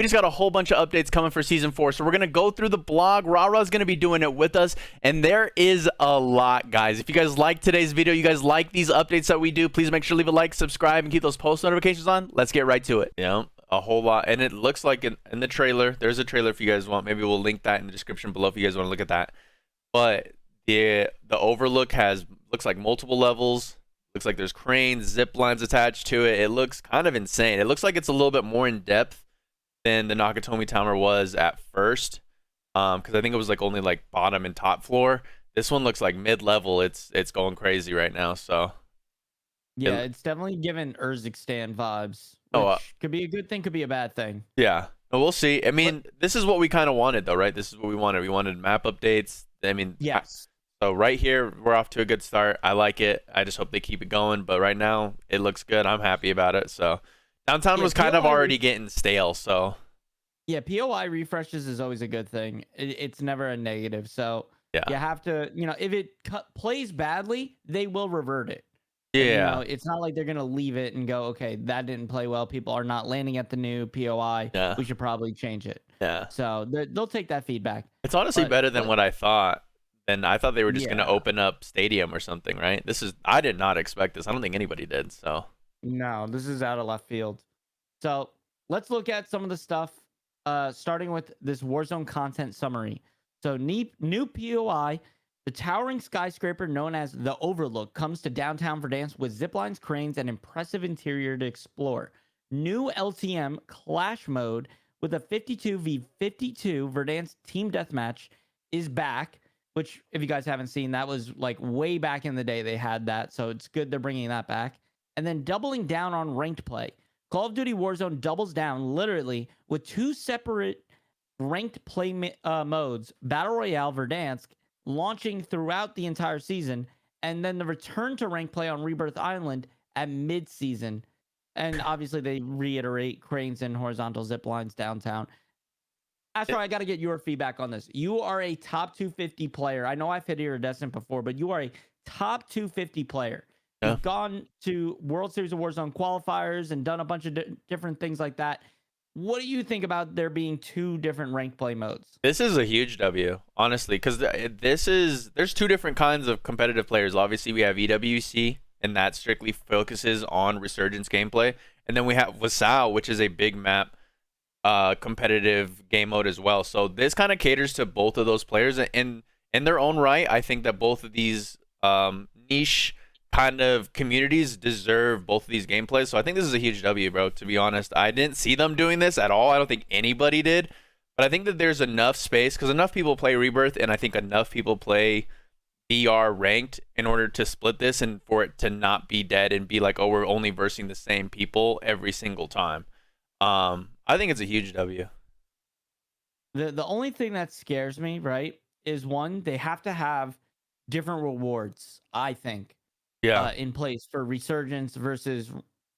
We just got a whole bunch of updates coming for Season 4, so we're going to go through the blog. Rara's going to be doing it with us, and there is a lot, guys. If you guys like today's video, you guys like these updates that we do, please make sure to leave a like, subscribe, and keep those post notifications on. Let's get right to it. You know, a whole lot, and it looks like in the trailer, there's a trailer if you guys want. Maybe we'll link that in the description below if you guys want to look at that. But the Overlook looks like multiple levels. Looks like there's cranes, zip lines attached to it. It looks kind of insane. It looks like it's a little bit more in depth than the Nakatomi Tower was at first, because I think it was like only like bottom and top floor. This one looks like mid-level. It's going crazy right now. So yeah, it's definitely given Urzikstan vibes, which could be a good thing, could be a bad thing. Yeah, but we'll see. I mean, this is what we kind of wanted, though, right? This is what we wanted. We wanted map updates. I mean, yes. So right here, we're off to a good start. I like it. I just hope they keep it going. But right now, it looks good. I'm happy about it. So downtown was kind of already getting stale. So yeah, POI refreshes is always a good thing. It's never a negative. So yeah, you have to, if it plays badly, they will revert it. Yeah, and, it's not like they're gonna leave it and go, okay, that didn't play well. People are not landing at the new POI. Yeah, we should probably change it. Yeah. So they'll take that feedback. It's honestly better than what I thought. And I thought they were just going to open up Stadium or something, right? I did not expect this. I don't think anybody did. So no, this is out of left field. So let's look at some of the stuff, starting with this Warzone content summary. So new POI, the towering skyscraper known as the Overlook comes to downtown Verdansk with ziplines, cranes, and impressive interior to explore. New LTM clash mode with a 52v52 Verdansk team deathmatch is back. Which, if you guys haven't seen, that was like way back in the day they had that. So it's good they're bringing that back. And then doubling down on ranked play. Call of Duty Warzone doubles down literally with two separate ranked play modes. Battle Royale Verdansk launching throughout the entire season. And then the return to ranked play on Rebirth Island at mid-season. And obviously they reiterate cranes and horizontal zip lines downtown. Astro, I got to get your feedback on this. You are a top 250 player. I know I've hit iridescent before, but you are a top 250 player. Yeah. You've gone to World Series of Warzone qualifiers and done a bunch of different things like that. What do you think about there being two different ranked play modes? This is a huge W, honestly, because there's two different kinds of competitive players. Obviously, we have EWC, and that strictly focuses on Resurgence gameplay. And then we have Wasau, which is a big map competitive game mode as well. So this kind of caters to both of those players in their own right. I think that both of these niche kind of communities deserve both of these gameplays. So I think this is a huge W, bro, to be honest. I didn't see them doing this at all. I don't think anybody did, but I think that there's enough space because enough people play Rebirth, and I think enough people play BR ranked in order to split this and for it to not be dead and be like, oh, we're only versing the same people every single time. I think it's a huge W. The only thing that scares me, right, is one, they have to have different rewards, I think, in place for Resurgence versus,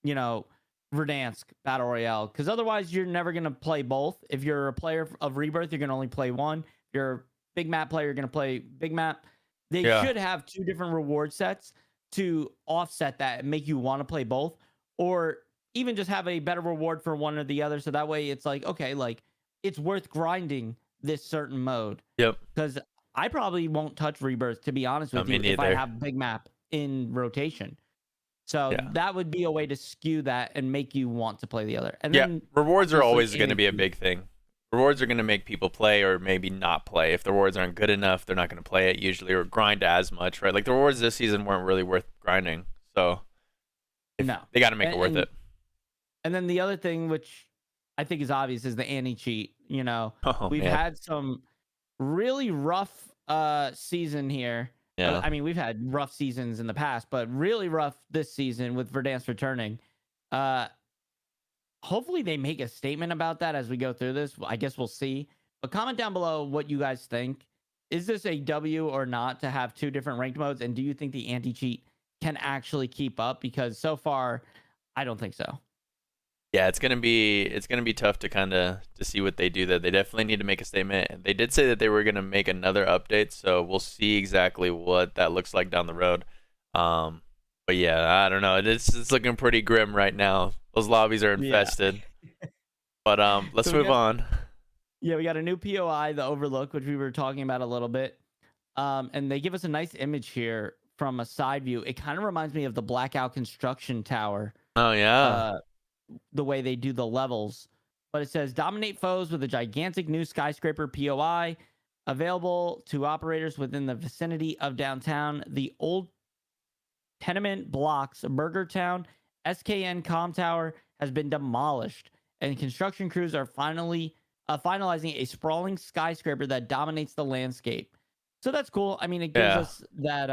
Verdansk Battle Royale. Because otherwise, you're never going to play both. If you're a player of Rebirth, you're going to only play one. If you're a big map player, you're going to play big map. They should have two different reward sets to offset that and make you want to play both. Or even just have a better reward for one or the other. So that way it's like, okay, like it's worth grinding this certain mode. Yep. Because I probably won't touch Rebirth, to be honest with you, if I have big map in rotation. So that would be a way to skew that and make you want to play the other. And then rewards are always going to be a big thing. Rewards are going to make people play or maybe not play. If the rewards aren't good enough, they're not going to play it usually or grind as much, right? Like the rewards this season weren't really worth grinding. So they got to make it worth it. And then the other thing, which I think is obvious, is the anti-cheat. We've had some really rough season here. Yeah. I mean, we've had rough seasons in the past, but really rough this season with Verdansk returning. Hopefully they make a statement about that as we go through this. I guess we'll see. But comment down below what you guys think. Is this a W or not to have two different ranked modes? And do you think the anti-cheat can actually keep up? Because so far, I don't think so. Yeah, it's gonna be tough to see what they do. That they definitely need to make a statement. They did say that they were gonna make another update, so we'll see exactly what that looks like down the road. But yeah, I don't know. It's looking pretty grim right now. Those lobbies are infested. Yeah. But let's So we move got on. yeah, we got a new POI, the Overlook, which we were talking about a little bit. And they give us a nice image here from a side view. It kind of reminds me of the Blackout Construction Tower, Oh yeah. uh, the way they do the levels. But it says dominate foes with a gigantic new skyscraper POI available to operators within the vicinity of downtown. The old tenement blocks, Burger Town, SKN Com Tower has been demolished, and construction crews are finalizing a sprawling skyscraper that dominates the landscape. So that's cool. I mean, it gives Yeah. us that.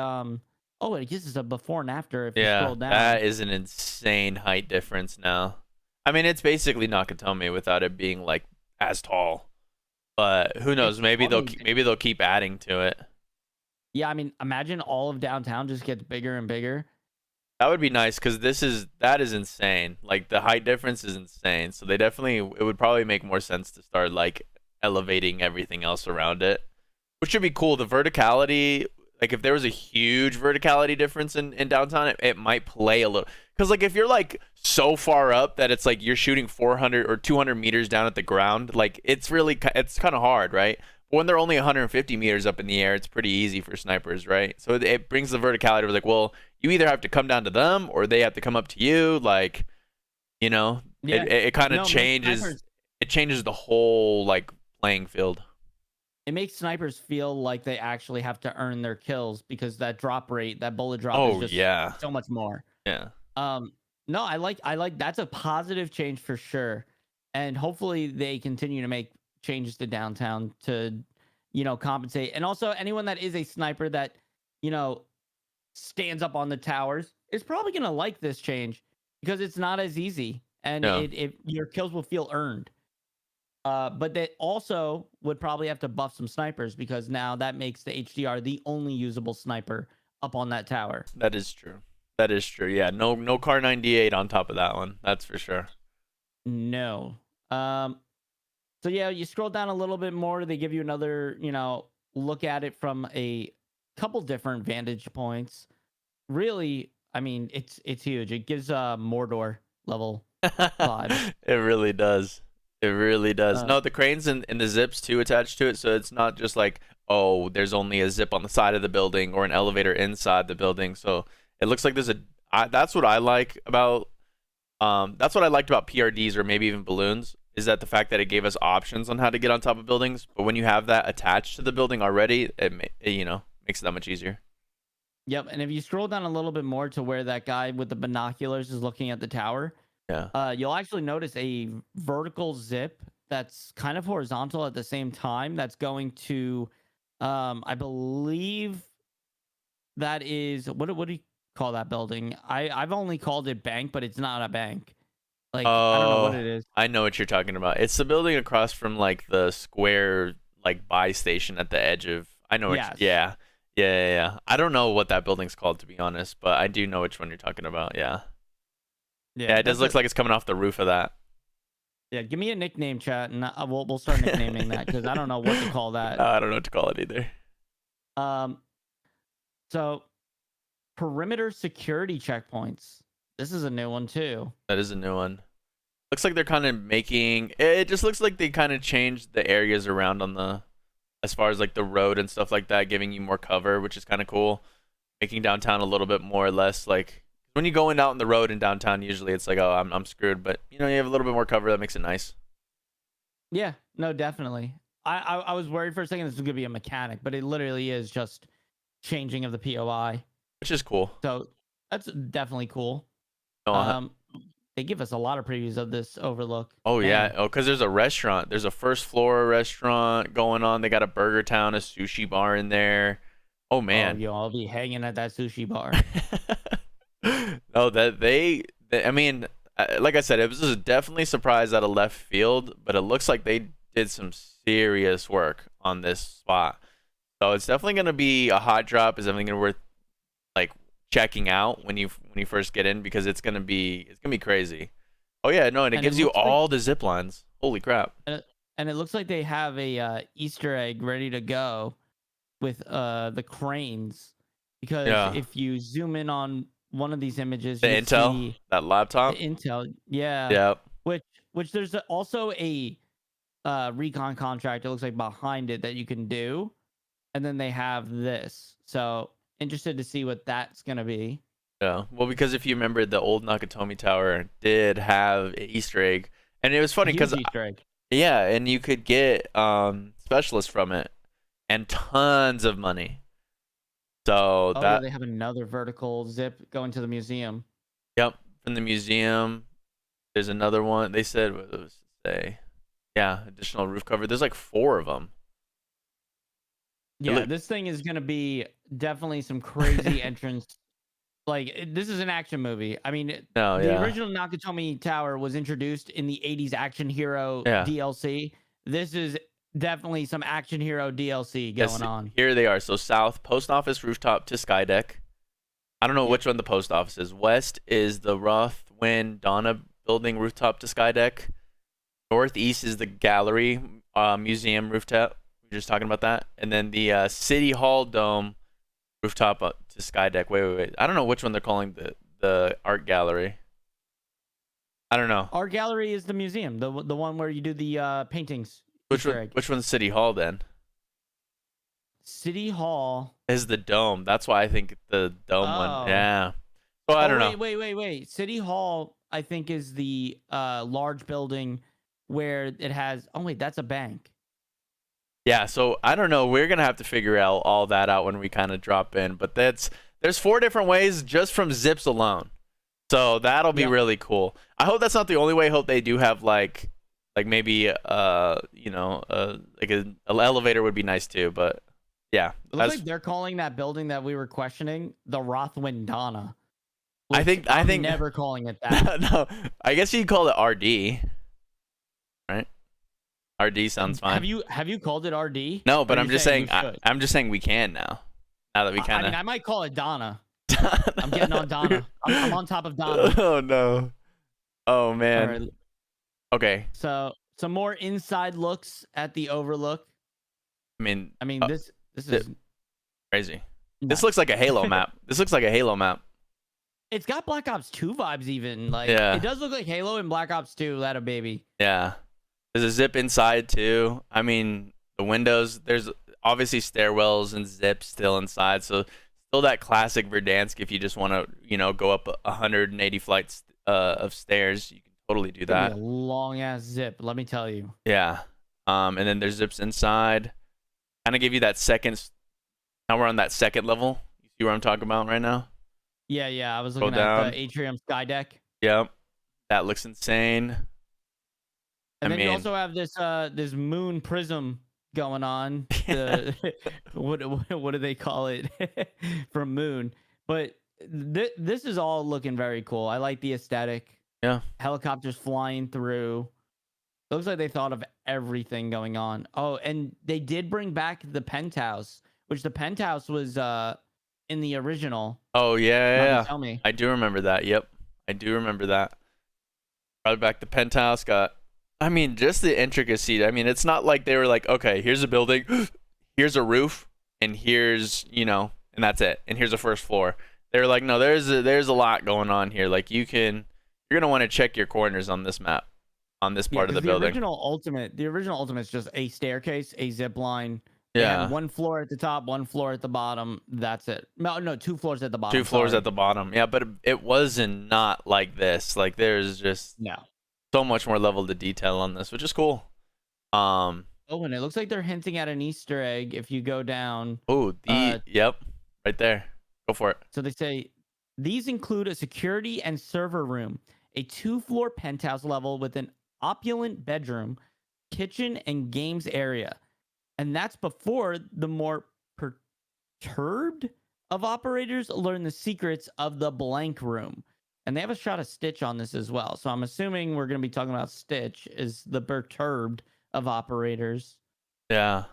Oh, it gives us a before and after if you Yeah. scroll down. That is an insane height difference now. I mean, it's basically Nakatomi without it being like as tall. But who knows? It's funny. Maybe they'll keep adding to it. Yeah, I mean, imagine all of downtown just gets bigger and bigger. That would be nice because that is insane. Like the height difference is insane. So they definitely it would probably make more sense to start like elevating everything else around it, which would be cool. The verticality, like if there was a huge verticality difference in downtown, it might play a little. Because like if you're like so far up that it's like you're shooting 400 or 200 meters down at the ground, like it's kind of hard, right? But when they're only 150 meters up in the air, it's pretty easy for snipers, right? So it brings the verticality of like, well, you either have to come down to them or they have to come up to you. Like, you know, Yeah, it kind of no, changes. It changes the whole like playing field. it makes snipers feel like they actually have to earn their kills because that drop rate, that bullet drop is Oh just yeah, so much more. yeah. Um, no, I like that's a positive change for sure. And hopefully they continue to make changes to downtown to, compensate. And also anyone that is a sniper that, you know, stands up on the towers is probably gonna like this change because it's not as easy and Yeah. it your kills will feel earned. But they also would probably have to buff some snipers because now that makes the HDR the only usable sniper up on that tower. That is true. That is true. Yeah, no car 98 on top of that one. That's for sure. No. So yeah, you scroll down a little bit more, they give you another, look at it from a couple different vantage points. Really, I mean, it's huge. It gives Mordor level vibes. It really does. It really does. Uh, No, the cranes and the zips too attached to it, so it's not just like, oh, there's only a zip on the side of the building or an elevator inside the building. So it looks like that's what I like about that's what I liked about PRDs or maybe even balloons is that the fact that it gave us options on how to get on top of buildings, but when you have that attached to the building already, it makes it that much easier. Yep, and if you scroll down a little bit more to where that guy with the binoculars is looking at the tower, Yeah. you'll actually notice a vertical zip that's kind of horizontal at the same time. That's going to, I believe that is what do you call that building? I've only called it bank, but it's not a bank. Like I don't know what Oh, it is. I know what you're talking about. It's the building across from like the square like buy station at the edge of. I know which. Yes. Yeah. Yeah. I don't know what that building's called to be honest, but I do know which one you're talking about. Yeah. Yeah, Yeah, it does that's look a like it's coming off the roof of that. yeah. Give me a nickname, chat, and we'll start nicknaming that because I don't know what to call that. I don't know what to call it either. Um, so perimeter security checkpoints. This is a new one too. That is a new one. Looks like they're kind of making it just looks like they kind of changed the areas around on the as far as like the road and stuff like that, giving you more cover, which is kind of cool. Making downtown a little bit more or less like when you go in out on the road in downtown, usually it's like, oh, I'm screwed, but you have a little bit more cover that makes it nice. Yeah, no, definitely. I was worried for a second this was gonna be a mechanic, but it literally is just changing of the POI. Which is cool. So that's definitely cool. Oh, Um, they give us a lot of previews of this Overlook. oh yeah. Man. Oh, because there's a restaurant. There's a first floor restaurant going on. They got a Burger Town, a sushi bar in there. Oh Oh, man. yo, I'll be hanging at that sushi bar. No, that I mean, like I said, it was just definitely a surprise out of left field, but it looks like they did some serious work on this spot. So it's definitely going to be a hot drop. Is definitely going to be worth like checking out when you first get in because it's gonna be crazy. Oh yeah, no, and it And it gives you looks like all the zip lines. Holy crap! and it looks like they have a Easter egg ready to go with the cranes because Yeah, if you zoom in on one of these images, the you Intel, see that the laptop. intel. Yeah, Yeah, which which there's also a recon contract, it looks like, behind it that you can do. And then they have this. So interested to see what that's going to be. Yeah. Well, because if you remember, the old Nakatomi Tower did have an Easter egg. And it was funny because, Easter egg. yeah, and you could get specialists from it and tons of money. So Oh, yeah, they have another vertical zip going to the museum. Yep, from the museum. There's another one. They said, what does it say? Yeah, additional roof cover. There's like 4 of them. Yeah, this thing is going to be definitely some crazy entrance. Like, this is an action movie. I mean, the original Nakatomi Tower was introduced in the 80s action hero DLC. This is definitely some action hero DLC going on. Here they are. So south, post office rooftop to sky deck. I don't know which one the post office is. West is the Rothwin Donna building rooftop to sky deck. Northeast is the gallery museum rooftop. We were just talking about that. And then the City Hall dome rooftop to sky deck. Wait. I don't know which one they're calling the art gallery. I don't know. Art gallery is the museum, the one where you do the paintings. Which one's City Hall then? City Hall is the dome. That's why I think the dome one. Yeah. Well, I don't know. Wait. City Hall, I think, is the large building where it has. Oh wait, that's a bank. Yeah. So I don't know. We're gonna have to figure out all that out when we kind of drop in. But there's 4 different ways just from zips alone. So that'll be really cool. I hope that's not the only way. I hope they do have like maybe like an elevator would be nice too. But yeah, it looks like they're calling that building that we were questioning the Rothwin Donna. I think never calling it that. No, I guess you call it RD, right? RD sounds fine. Have you called it RD? No, but I'm just saying I'm just saying we can now. Now that we kind of. I might call it Donna. I'm getting on Donna. I'm on top of Donna. Oh no. Oh man. Right. Okay. So some more inside looks at the Overlook. I mean, this is crazy. No. This looks like a Halo map. It's got Black Ops 2 vibes even. Like, it does look like Halo and Black Ops 2, that a baby. Yeah. There's a zip inside too. I mean, the windows, there's obviously stairwells and zips still inside. So still that classic Verdansk. If you just want to, go up 180 flights of stairs, you can totally do that. A long ass zip, let me tell you. Yeah. And then there's zips inside. Kind of give you that second. Now we're on that second level. You see what I'm talking about right now? Yeah. I was looking at the atrium sky deck. Yep. That looks insane. And then you also have this moon prism going on. What do they call it? From Moon. But this is all looking very cool. I like the aesthetic. Yeah. Helicopters flying through. It looks like they thought of everything going on. Oh, and they did bring back the Penthouse, which the Penthouse was in the original. Oh, yeah. Tell me. I do remember that. Yep. I do remember that. Brought back the Penthouse. Just the intricacy. I mean, it's not like they were like, okay, here's a building, here's a roof, and here's, and that's it. And here's a first floor. They were like, no, there's a lot going on here. Like you're going to want to check your corners on this map, on this part of the building. The original ultimate is just a staircase, a zip line. Yeah. 1 floor at the top, 1 floor at the bottom. That's it. No, 2 floors at the bottom. 2 floors at the bottom. Yeah, but it wasn't not like this. Like there's just so much more level to detail on this, which is cool. And it looks like they're hinting at an Easter egg if you go down. Oh, yep, right there. Go for it. So they say these include a security and server room, a 2-floor penthouse level with an opulent bedroom, kitchen, and games area. And that's before the more perturbed of operators learn the secrets of the blank room. And they have a shot of Stitch on this as well. So I'm assuming we're going to be talking about Stitch is the perturbed of operators. Yeah.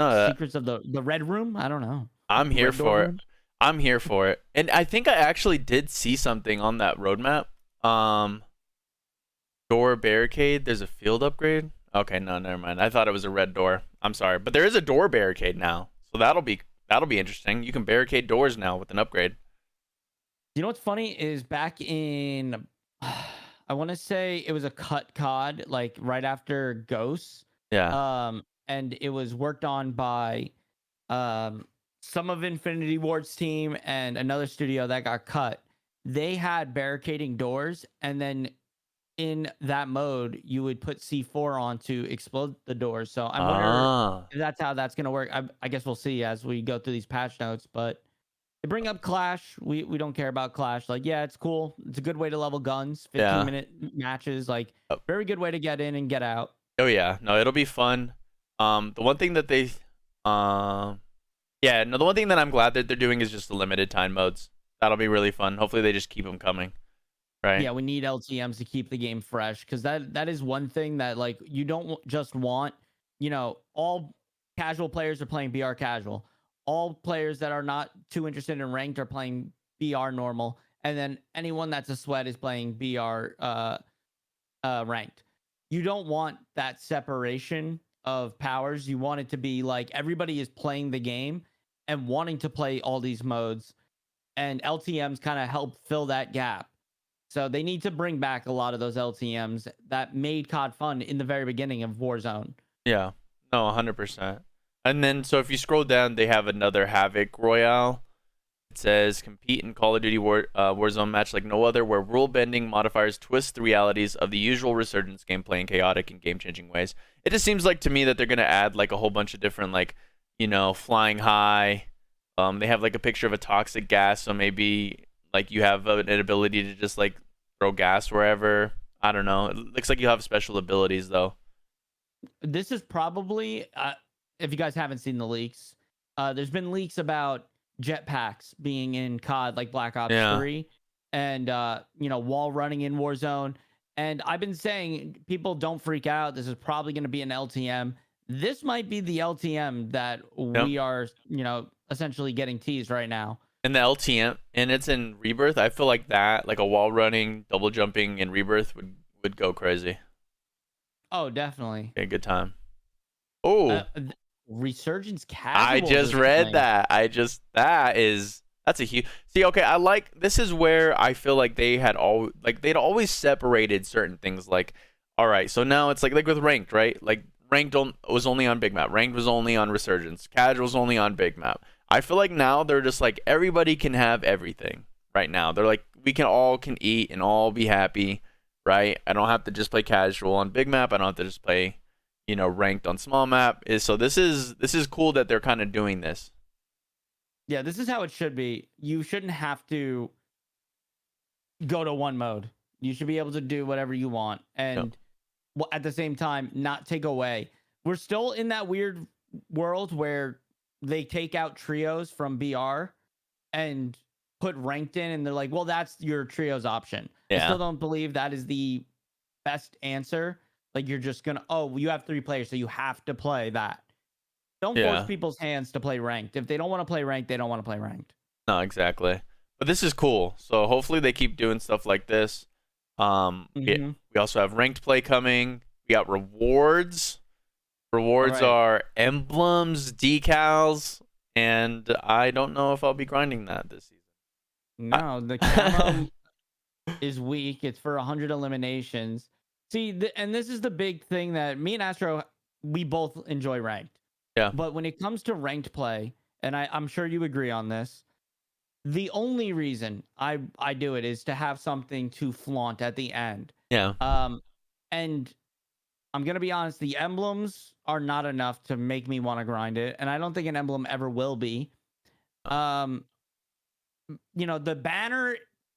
Secrets of the red room? I don't know. I'm here for it. I'm here for it. And I think I actually did see something on that roadmap. Door barricade. There's a field upgrade. Okay, no, never mind. I thought it was a red door. I'm sorry. But there is a door barricade now. So that'll be interesting. You can barricade doors now with an upgrade. You know what's funny is back in I want to say it was a cut COD, like right after Ghosts. Yeah. And it was worked on by some of Infinity Ward's team and another studio that got cut. They had barricading doors, and then in that mode, you would put C4 on to explode the doors. So I wonder Ah. if that's how that's going to work. I guess we'll see as we go through these patch notes. But they bring up Clash. We don't care about Clash. Like, yeah, it's cool. It's a good way to level guns. Yeah. 15-minute matches. Like, Oh. very good way to get in and get out. Oh yeah. No, it'll be fun. The one thing that they, yeah, no, the one thing that I'm glad that they're doing is just the limited time modes. That'll be really fun. Hopefully they just keep them coming. Right. Yeah, we need LTMs to keep the game fresh, because that is one thing that, like, you don't just want, all casual players are playing BR casual. All players that are not too interested in ranked are playing BR normal, and then anyone that's a sweat is playing BR ranked. You don't want that separation of powers. You want it to be like everybody is playing the game and wanting to play all these modes, and LTMs kind of help fill that gap. So they need to bring back a lot of those LTMs that made COD fun in the very beginning of Warzone. Yeah. No, 100%. And then, so if you scroll down, they have another Havoc Royale. It says, compete in Call of Duty Warzone match like no other, where rule-bending modifiers twist the realities of the usual Resurgence gameplay in chaotic and game-changing ways. It just seems like to me that they're going to add like a whole bunch of different, like, flying high. They have like a picture of a toxic gas, so maybe like you have an ability to just like throw gas wherever. I don't know. It looks like you have special abilities though. This is probably, if you guys haven't seen the leaks, there's been leaks about jetpacks being in COD, like Black Ops 3, and wall running in Warzone. And I've been saying, people don't freak out. This is probably going to be an LTM. This might be the LTM that we are, essentially getting teased right now. And the LTM, and it's in Rebirth. I feel like that, like a wall running, double jumping in Rebirth would go crazy. Oh, definitely. A good time. Oh, Resurgence casual. I just read that. That's a huge. See, okay, I like, this is where I feel like they'd always separated certain things. Like, all right, so now it's like with ranked, right? Like ranked was only on big map. Ranked was only on Resurgence. Casual was only on big map. I feel like now they're just like everybody can have everything right now. They're like, we all can eat and all be happy, right? I don't have to just play casual on big map. I don't have to just play, ranked on small map. So this is cool that they're kind of doing this. Yeah, this is how it should be. You shouldn't have to go to one mode. You should be able to do whatever you want, and at the same time not take away. We're still in that weird world where they take out trios from BR and put ranked in, and they're like, well, that's your trios option. I still don't believe that is the best answer. Like, you're just gonna, you have 3 players, so you have to play that. Don't force people's hands to play ranked. If they don't want to play ranked, they don't want to play ranked. No, exactly. But this is cool. So hopefully they keep doing stuff like this. We also have ranked play coming. We got rewards. Rewards are emblems, decals, and I don't know if I'll be grinding that this season. No, the camo is weak. It's for 100 eliminations. See, and this is the big thing that me and Astro, we both enjoy ranked. Yeah. But when it comes to ranked play, and I'm sure you agree on this, the only reason I do it is to have something to flaunt at the end. Yeah. And I'm going to be honest, the emblems are not enough to make me want to grind it, and I don't think an emblem ever will be. The banner,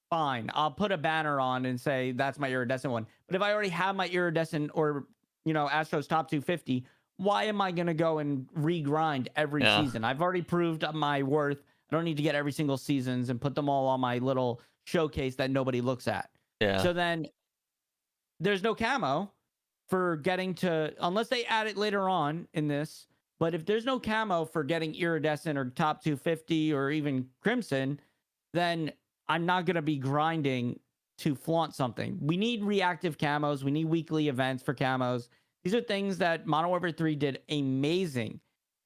fine. I'll put a banner on and say that's my iridescent one. But if I already have my iridescent or, Astro's top 250, why am I going to go and regrind every season? I've already proved my worth. I don't need to get every single seasons and put them all on my little showcase that nobody looks at. Yeah. So then there's no camo for getting to, unless they add it later on in this. But if there's no camo for getting iridescent or top 250 or even crimson, then I'm not going to be grinding to flaunt something. We need reactive camos. We need weekly events for camos. These are things that Modern Warfare 3 did amazing.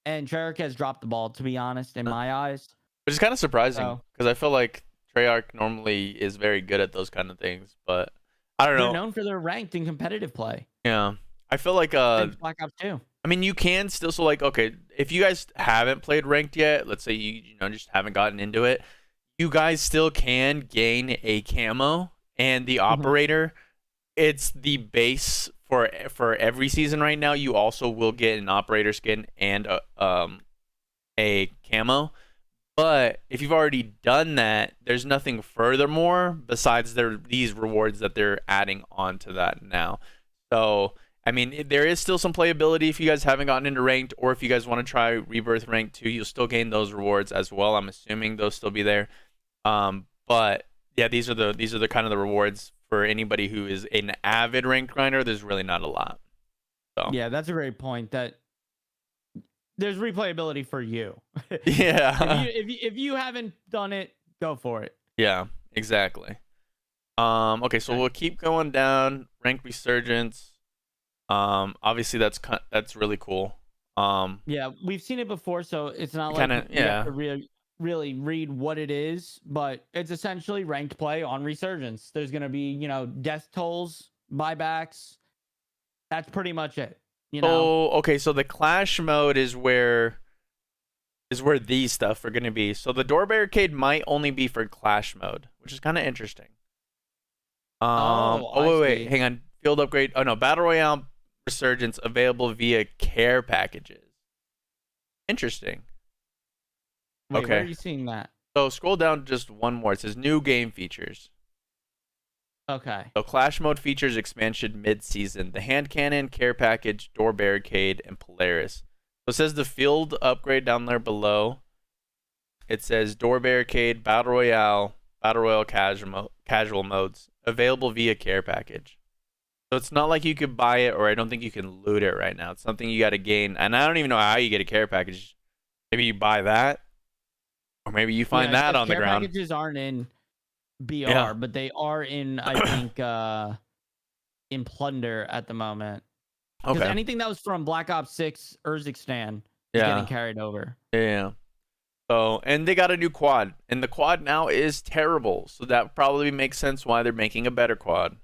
And Treyarch has dropped the ball, to be honest, in my eyes. Which is kind of surprising, because I feel like Treyarch normally is very good at those kind of things. But I don't They're know. known for their ranked and competitive play. Yeah. I feel like And Black Ops 2. I mean, you can still, so like, okay, if you guys haven't played ranked yet, let's say you know just haven't gotten into it, you guys still can gain a camo and the operator. It's the base for every season right now. You also will get an operator skin and a camo. But if you've already done that, there's nothing furthermore besides these rewards that they're adding on to that now. So I mean, there is still some playability if you guys haven't gotten into ranked, or if you guys want to try Rebirth Rank 2, you'll still gain those rewards as well. I'm assuming they'll still be there. But yeah, these are the kind of the rewards for anybody who is an avid ranked grinder. There's really not a lot. So yeah, that's a great point. That there's replayability for you. Yeah. if you haven't done it, go for it. Yeah, exactly. Okay, so we'll keep going down. Rank Resurgence. Obviously that's really cool. Yeah, we've seen it before, so it's not like Kinda, you have yeah. to really read what it is, but it's essentially ranked play on Resurgence. There's gonna be, death tolls, buybacks. That's pretty much it. Oh, okay, so the clash mode is where these stuff are gonna be. So the door barricade might only be for clash mode, which is kind of interesting. Wait, hang on. Field upgrade. Oh no, battle royale Resurgence available via care packages. Interesting. Wait, okay. Where are you seeing that? So scroll down just one more. It says new game features. Okay. So clash mode features expansion mid-season. The hand cannon, care package, door barricade, and Polaris. So it says the field upgrade down there below. It says door barricade, battle royale casual modes available via care package. So it's not like you could buy it, or I don't think you can loot it right now. It's something you got to gain, and I don't even know how you get a care package. Maybe you buy that, or maybe you find that on the ground. Care packages aren't in BR, but they are in, I think, in Plunder at the moment. Because anything that was from Black Ops 6 Urzikstan is getting carried over. Yeah. So, and they got a new quad, and the quad now is terrible. So that probably makes sense why they're making a better quad.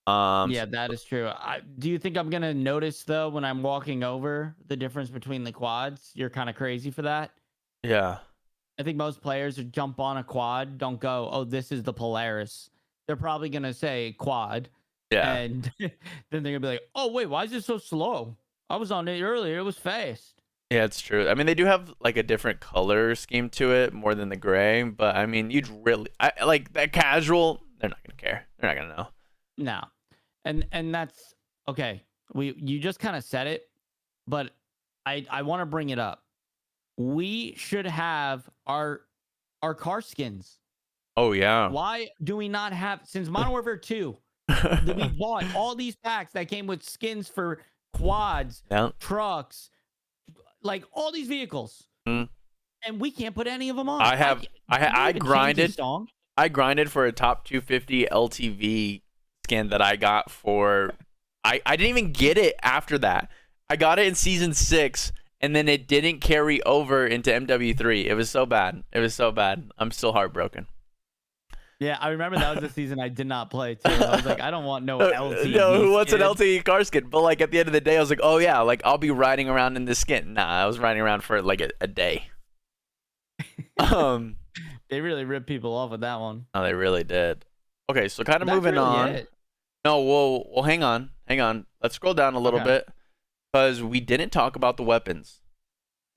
Yeah, that is true. Do you think I'm gonna notice though when I'm walking over the difference between the quads? You're kind of crazy for that. Yeah. I think most players who jump on a quad don't go, "Oh, this is the Polaris." They're probably gonna say quad. Yeah. And then they're gonna be like, "Oh wait, why is it so slow? I was on it earlier. It was fast." Yeah, it's true. I mean, they do have like a different color scheme to it more than the gray, but I mean, like that casual. They're not gonna care. They're not gonna know. No. And that's okay. You just kind of said it, but I want to bring it up. We should have our car skins. Oh yeah. Why do we not have, since Modern Warfare 2, we bought all these packs that came with skins for quads, trucks, like all these vehicles, and we can't put any of them on. I grinded for a top 250 LTV skin that I got for I didn't even get it after that. I got it in season 6, and then it didn't carry over into MW3. It was so bad. I'm still heartbroken. Yeah, I remember that was the season I did not play too. I was like, I don't want no LTE. No, who wants an LTE car skin? But like at the end of the day, I was like, oh yeah, like I'll be riding around in this skin. Nah, I was riding around for like a day. They really ripped people off with that one. Oh, they really did. Okay, so kind of moving on. No, well, hang on. Let's scroll down a little bit, because we didn't talk about the weapons.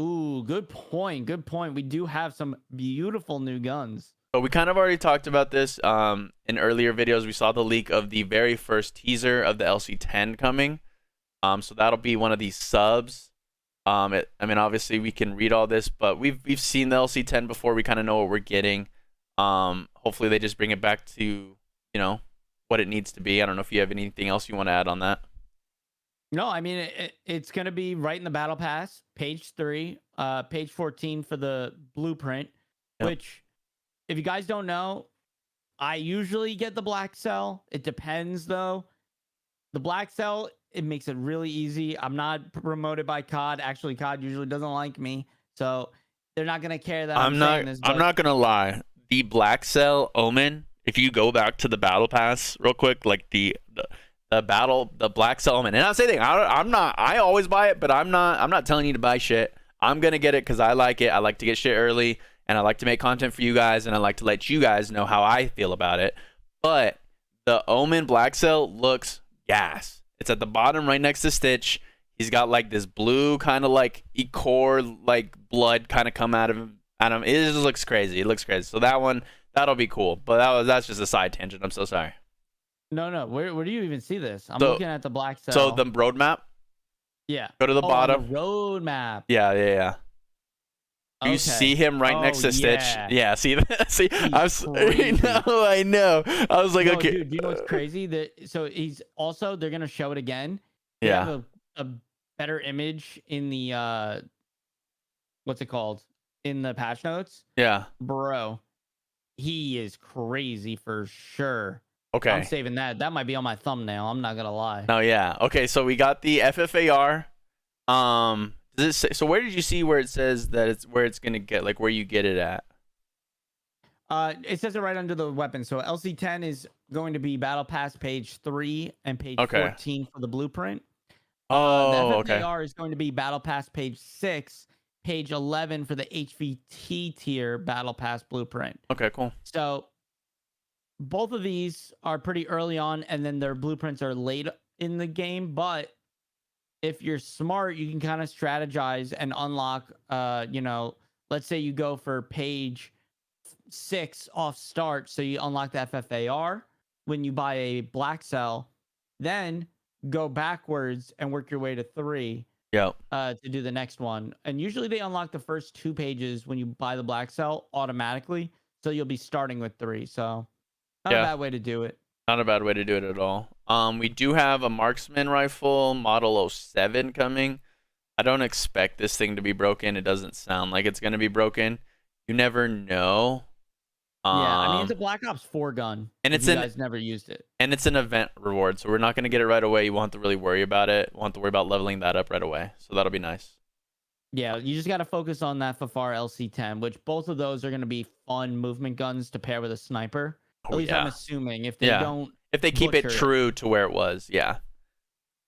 Ooh, good point. We do have some beautiful new guns. So we kind of already talked about this in earlier videos. We saw the leak of the very first teaser of the LC-10 coming. So that'll be one of these subs. I mean, obviously we can read all this, but we've seen the LC-10 before. We kind of know what we're getting. Hopefully they just bring it back to, what it needs to be. I don't know if you have anything else you want to add on that. No, I mean, it's going to be right in the battle pass, page 3, page 14 for the blueprint, which, if you guys don't know, I usually get the black cell. It depends, though. The black cell, it makes it really easy. I'm not promoted by COD. Actually, COD usually doesn't like me, so they're not going to care that I'm saying this. I'm not going to lie. The black cell Omen if you go back to the battle pass real quick, like the black element, and I'm saying I'm not. I always buy it, but I'm not telling you to buy shit. I'm gonna get it because I like it. I like to get shit early, and I like to make content for you guys, and I like to let you guys know how I feel about it. But the Omen Black Cell looks gas. It's at the bottom right next to Stitch. He's got like this blue kind of like Ecor like blood kind of come out of him. It just looks crazy. It looks crazy. So that'll be cool. But that's just a side tangent. I'm so sorry. No. Where do you even see this? I'm So- looking at the black cell. So the roadmap. Yeah. Go to the bottom. The roadmap. Yeah. Okay. You see him right next to Stitch. Yeah. See that? See, I know. I was like, okay. Dude, do you know what's crazy? So he's also, they're gonna show it again. They Yeah. have a better image in the what's it called? In the patch notes. Yeah. Bro, he is crazy for sure. Okay. I'm saving that. That might be on my thumbnail. I'm not gonna lie. No, yeah. Okay, so we got the FFAR. Does it say, so where did you see where it says that it's where it's gonna get, like where you get it at? It says it right under the weapon. So LC-10 is going to be Battle Pass page 3 and page Okay. 14 for the blueprint. Oh, the FFAR okay. is going to be Battle Pass page 6, page 11 for the HVT tier Battle Pass blueprint. Okay, cool. So both of these are pretty early on, and then their blueprints are late in the game. But if you're smart, you can kind of strategize and unlock, let's say you go for page 6 off start. So you unlock the FFAR when you buy a black cell, then go backwards and work your way to 3 to do the next one. And usually they unlock the first 2 pages when you buy the black cell automatically. So you'll be starting with 3. So not a bad way to do it. Not a bad way to do it at all. We do have a marksman rifle model 07 coming. I don't expect this thing to be broken. It doesn't sound like it's gonna be broken. You never know. I mean, it's a Black Ops 4 gun, and you guys never used it. And it's an event reward, so we're not gonna get it right away. You won't have to really worry about it. Won't have to worry about leveling that up right away. So that'll be nice. Yeah, you just got to focus on that FFAR LC-10, which both of those are going to be fun movement guns to pair with a sniper. At least I'm assuming if they don't. If they keep it true to where it was, yeah.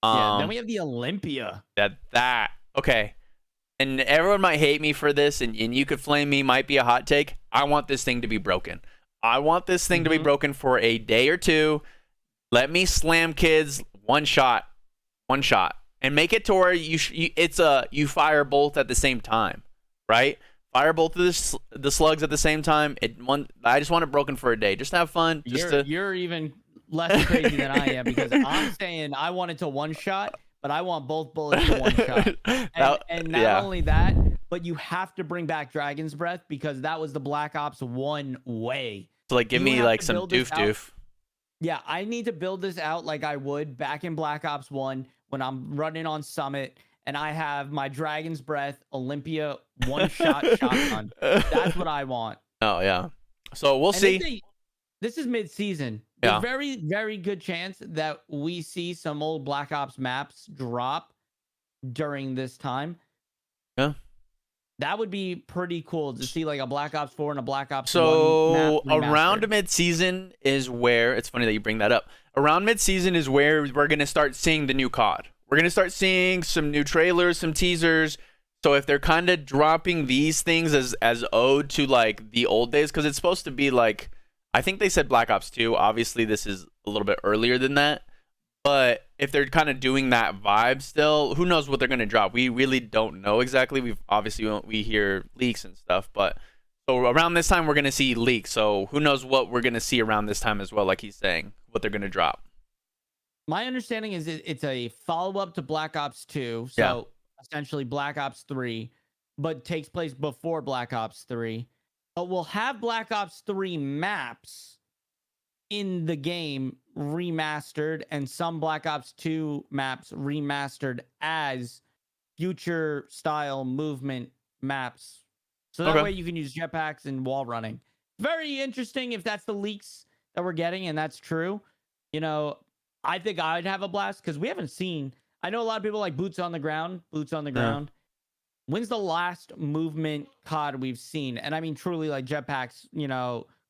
Then we have the Olympia. That okay. And everyone might hate me for this, and you could flame me, might be a hot take. I want this thing to be broken. I want this thing to be broken for a day or 2. Let me slam kids one shot, and make it to where you fire both at the same time, right? Fire both of the slugs at the same time. I just want it broken for a day. Just have fun. You're even less crazy than I am, because I'm saying I want it to one shot, but I want both bullets to one shot. And not only that, but you have to bring back Dragon's Breath, because that was the Black Ops 1 way. So like give me like some doof. Yeah, I need to build this out like I would back in Black Ops 1 when I'm running on Summit and I have my Dragon's Breath Olympia one-shot shotgun. That's what I want. Oh, yeah. So we'll see. This is mid-season. There's very, very good chance that we see some old Black Ops maps drop during this time. Yeah. That would be pretty cool to see, like a Black Ops 4 and a Black Ops 1 So map around mid-season is where, it's funny that you bring that up. Around mid-season is where we're going to start seeing the new COD. We're going to start seeing some new trailers, some teasers. So if they're kind of dropping these things as ode to like the old days, because it's supposed to be like, I think they said Black Ops 2. Obviously, this is a little bit earlier than that. But if they're kind of doing that vibe still, who knows what they're going to drop? We really don't know exactly. We hear leaks and stuff, but so around this time we're going to see leaks. So who knows what we're going to see around this time as well, like he's saying, what they're going to drop. My understanding is it's a follow-up to Black Ops 2, so essentially Black Ops 3, but takes place before Black Ops 3. But we'll have Black Ops 3 maps in the game remastered, and some Black Ops 2 maps remastered as future style movement maps. So that way you can use jetpacks and wall running. Very interesting if that's the leaks that we're getting and that's true. You know, I think I'd have a blast because we haven't seen. I know a lot of people like boots on the ground. When's the last movement COD we've seen? And I mean truly like jetpacks,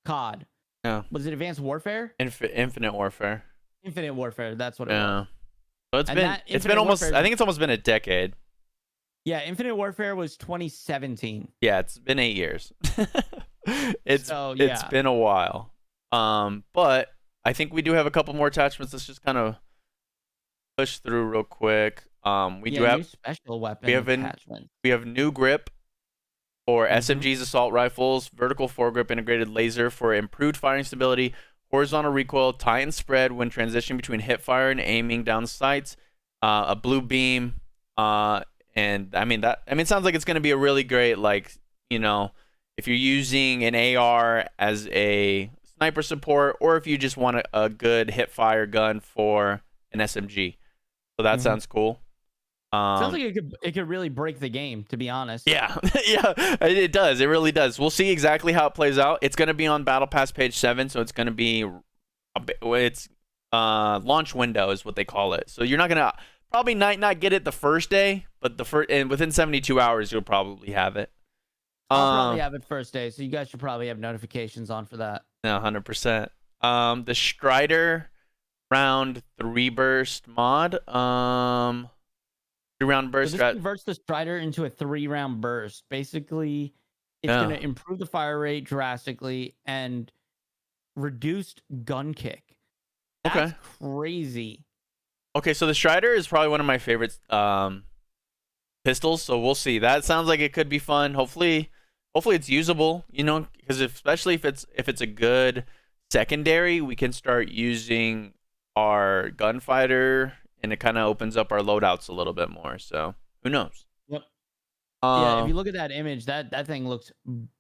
COD. Yeah. Was it Advanced Warfare? Infinite Warfare. Infinite Warfare. That's what it Yeah. was. So And that it's been Infinite almost. Warfare, I think it's almost been a decade. yeah, Infinite Warfare was 2017. Yeah, it's been 8 years. It's yeah. been a while. But I think we do have a couple more attachments. Let's just kind of push through real quick. We do have new special weapon attachment. We have new grip for SMGs, assault rifles, vertical foregrip integrated laser for improved firing stability, horizontal recoil, tighten spread when transitioning between hip fire and aiming down sights, a blue beam, and it sounds like it's going to be a really great, like, you know, if you're using an AR as a sniper support, or if you just want a good hip fire gun for an SMG. So that sounds cool. Sounds like it could really break the game, to be honest. Yeah, yeah, it does. It really does. We'll see exactly how it plays out. It's going to be on Battle Pass page 7, so it's going to be launch window is what they call it. So you're not going to probably not get it the first day, but and within 72 hours you'll probably have it. I'll probably have it first day, so you guys should probably have notifications on for that. Yeah, 100%. The Strider round 3 burst mod. 3-round burst. So this converts the Strider into a 3-round burst. Basically, it's going to improve the fire rate drastically and reduced gun kick. That's crazy. Okay, so the Strider is probably one of my favorite pistols, so we'll see. That sounds like it could be fun. Hopefully it's usable, you know, because especially if it's a good secondary, we can start using our gunfighter, and it kind of opens up our loadouts a little bit more. So who knows? Yep. Yeah, if you look at that image, that thing looks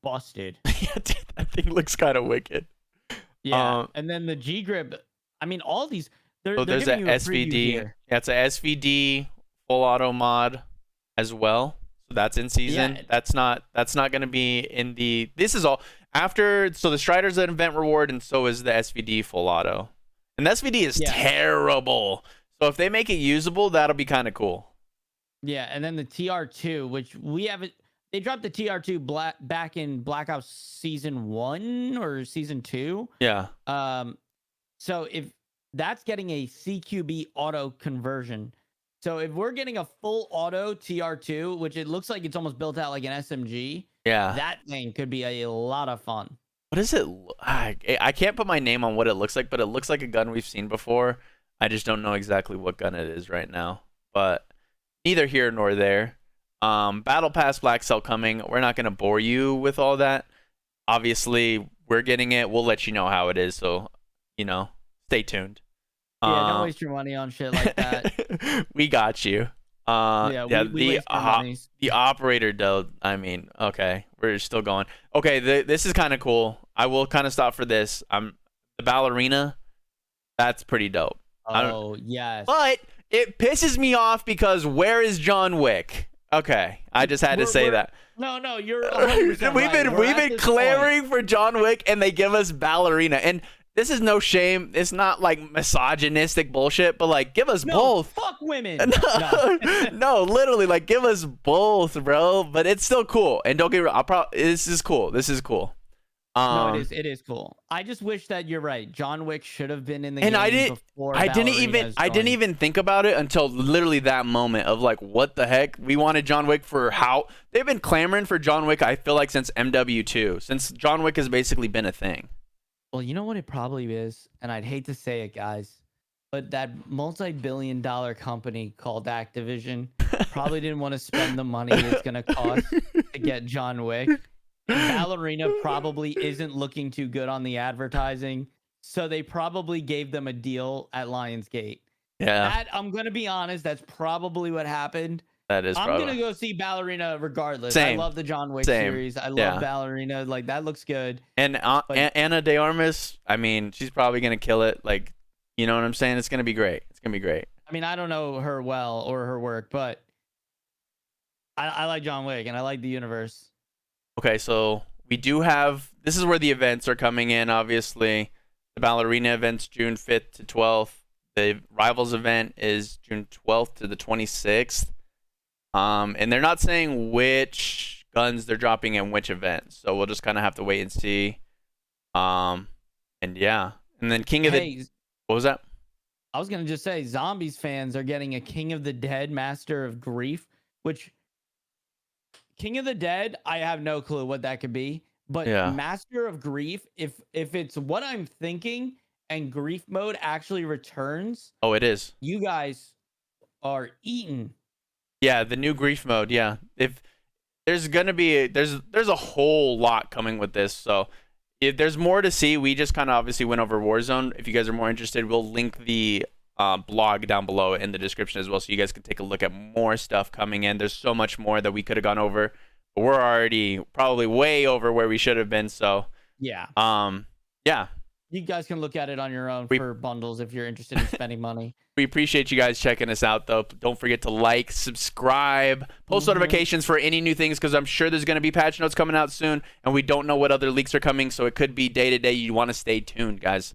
busted. Yeah, dude, that thing looks kind of wicked. Yeah, and then the G grip. I mean, all these. There's an SVD. Yeah, it's a SVD full auto mod as well. So that's in season. Yeah. That's not going to be in the. This is all after. So the Strider's an event reward, and so is the SVD full auto. And the SVD is terrible. So if they make it usable, that'll be kind of cool. Yeah, and then the TR2, which we haven't. They dropped the TR2 back in Black Ops Season 1 or Season 2. Yeah. So if that's getting a CQB auto conversion. So if we're getting a full auto TR2, which it looks like it's almost built out like an SMG, that thing could be a lot of fun. What is it? I can't put my name on what it looks like, but it looks like a gun we've seen before. I just don't know exactly what gun it is right now. But neither here nor there. Battle Pass Black Cell coming. We're not going to bore you with all that. Obviously, we're getting it. We'll let you know how it is. So, you know, stay tuned. Yeah, don't waste your money on shit like that. We got you. The operator though. I mean, okay, we're still going. Okay, this is kind of cool. I will kind of stop for this. The ballerina. That's pretty dope. Oh yes. But it pisses me off because where is John Wick? Okay, I just had to say that. No, you're 100% we've been clamoring for John Wick, and they give us ballerina. And this is no shame. It's not like misogynistic bullshit, but like give us both. Fuck women. No, literally, like give us both, bro. But it's still cool. And don't get me wrong. This is cool. No, it is cool. I just wish that you're right. John Wick should have been in the game before. I didn't even think about it until literally that moment of like, what the heck? We wanted John Wick for how they've been clamoring for John Wick. I feel like since MW2, since John Wick has basically been a thing. Well, you know what it probably is, and I'd hate to say it, guys, but that multi-billion-dollar company called Activision probably didn't want to spend the money it's gonna cost to get John Wick. Ballerina probably isn't looking too good on the advertising, so they probably gave them a deal at Lionsgate. Yeah, I'm gonna be honest, that's probably what happened. I'm gonna go see Ballerina regardless. Same. I love the John Wick series. I love Ballerina. Like that looks good. And Ana de Armas, I mean, she's probably gonna kill it. Like, you know what I'm saying? It's gonna be great. I mean, I don't know her well or her work, but I like John Wick and I like the universe. Okay, so we do have. This is where the events are coming in. Obviously, the Ballerina event's June 5th to 12th. The Rivals event is June 12th to the 26th. And they're not saying which guns they're dropping in which event, so we'll just kind of have to wait and see. And yeah, and then King of the Hey, what was that? I was gonna just say, Zombies fans are getting a King of the Dead, Master of Grief, which King of the Dead, I have no clue what that could be. But Yeah. Master of Grief, if it's what I'm thinking and grief mode actually returns, Oh, it is. you guys are eaten. Yeah, the new grief mode. Yeah, if there's gonna be there's a whole lot coming with this, so if there's more to see, we just kind of obviously went over Warzone. If you guys are more interested, we'll link the blog down below in the description as well, so you guys can take a look at more stuff coming in. There's so much more that we could have gone over, but we're already probably way over where we should have been. So Yeah. Yeah, You guys can look at it on your own we for bundles if you're interested in spending money. we appreciate you guys checking us out, though. Don't forget to like, subscribe, post notifications for any new things, because I'm sure there's going to be patch notes coming out soon, and we don't know what other leaks are coming, so it could be day to day. You want to stay tuned, guys.